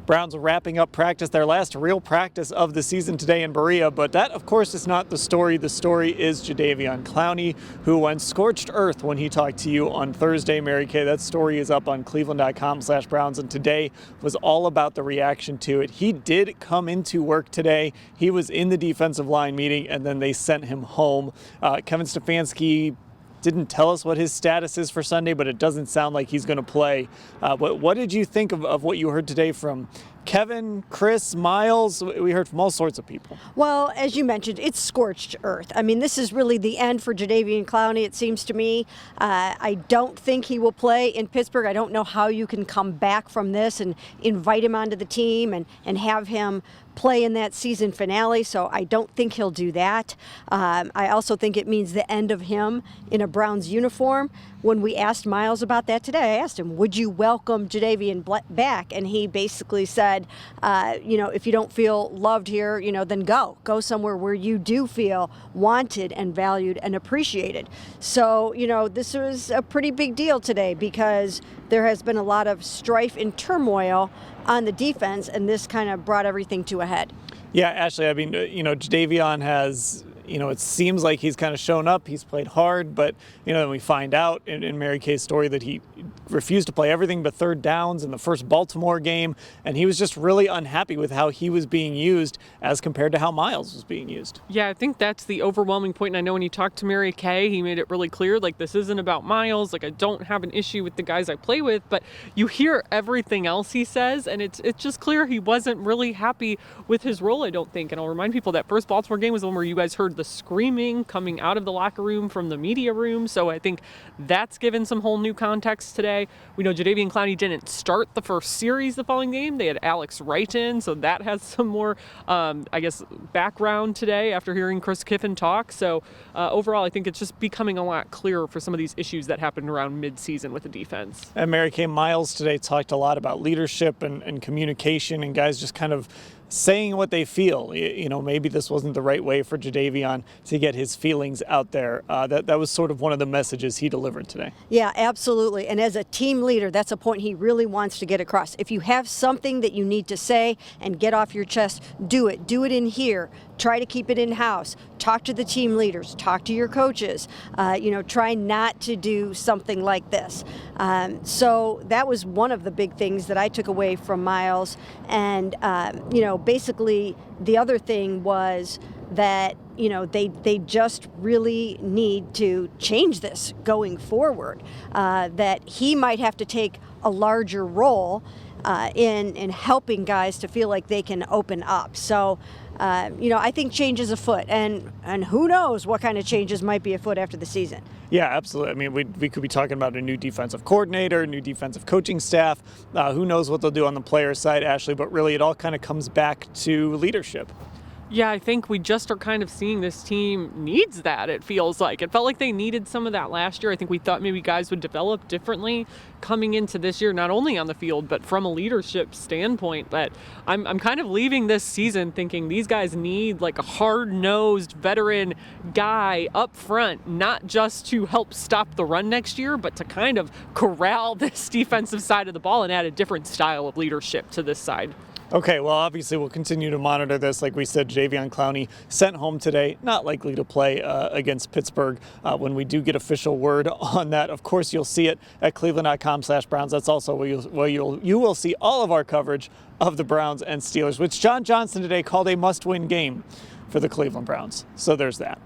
Browns wrapping up practice, their last real practice of the season today in Berea, but that, of course, is not the story. The story is Jadeveon Clowney, who went scorched earth when he talked to you on Thursday, Mary Kay. That story is up on cleveland.com/Browns, and today was all about the reaction to it. He did come into work today. He was in the defensive line meeting, and then they sent him home. Kevin Stefanski didn't tell us what his status is for Sunday, but it doesn't sound like he's going to play. What did you think of what you heard today from Kevin, Chris, Miles? We heard from all sorts of people. Well, as you mentioned, it's scorched earth. I mean, this is really the end for Jadeveon Clowney, it seems to me. I don't think he will play in Pittsburgh. I don't know how you can come back from this and invite him onto the team and have him play in that season finale, so I don't think he'll do that. I also think it means the end of him in a Browns uniform. When we asked Miles about that today, I asked him, would you welcome Jadeveon back? And he basically said, if you don't feel loved here, then go somewhere where you do feel wanted and valued and appreciated. So, this was a pretty big deal today because there has been a lot of strife and turmoil on the defense, and this kind of brought everything to a head. Yeah, Ashley, I mean, Jadeveon has, it seems like he's kind of shown up. He's played hard, but, then we find out in Mary Kay's story that he refused to play everything but third downs in the first Baltimore game, and he was just really unhappy with how he was being used as compared to how Miles was being used. Yeah, I think that's the overwhelming point, and I know when he talked to Mary Kay, he made it really clear, this isn't about Miles, I don't have an issue with the guys I play with, but you hear everything else he says, and it's just clear he wasn't really happy with his role, I don't think. And I'll remind people that first Baltimore game was the one where you guys heard the screaming coming out of the locker room from the media room, so I think that's given some whole new context today. We know Jadeveon Clowney didn't start the first series the following game. They had Alex Wright in, so that has some more, background today after hearing Chris Kiffin talk. So overall, I think it's just becoming a lot clearer for some of these issues that happened around mid-season with the defense. And Mary Kay, Miles today talked a lot about leadership and communication and guys just kind of saying what they feel. Maybe this wasn't the right way for Jadeveon to get his feelings out there. That was sort of one of the messages he delivered today. Yeah, absolutely. And as a team leader, that's a point he really wants to get across. If you have something that you need to say and get off your chest, do it. Do it in here. Try to keep it in-house. Talk to the team leaders. Talk to your coaches. Try not to do something like this. So that was one of the big things that I took away from Miles. And, basically the other thing was that, they just really need to change this going forward, that he might have to take a larger role in helping guys to feel like they can open up. So, I think change is afoot, and who knows what kind of changes might be afoot after the season. Yeah, absolutely. I mean, we could be talking about a new defensive coordinator, new defensive coaching staff. Who knows what they'll do on the player side, Ashley, but really it all kind of comes back to leadership. Yeah, I think we just are kind of seeing this team needs that, it feels like. It felt like they needed some of that last year. I think we thought maybe guys would develop differently coming into this year, not only on the field, but from a leadership standpoint. But I'm kind of leaving this season thinking these guys need a hard-nosed veteran guy up front, not just to help stop the run next year, but to kind of corral this defensive side of the ball and add a different style of leadership to this side. Okay, well, obviously we'll continue to monitor this. Like we said, Jadeveon Clowney sent home today, not likely to play against Pittsburgh. When we do get official word on that, of course, you'll see it at cleveland.com/Browns. That's also where you will see all of our coverage of the Browns and Steelers, which John Johnson today called a must-win game for the Cleveland Browns. So there's that.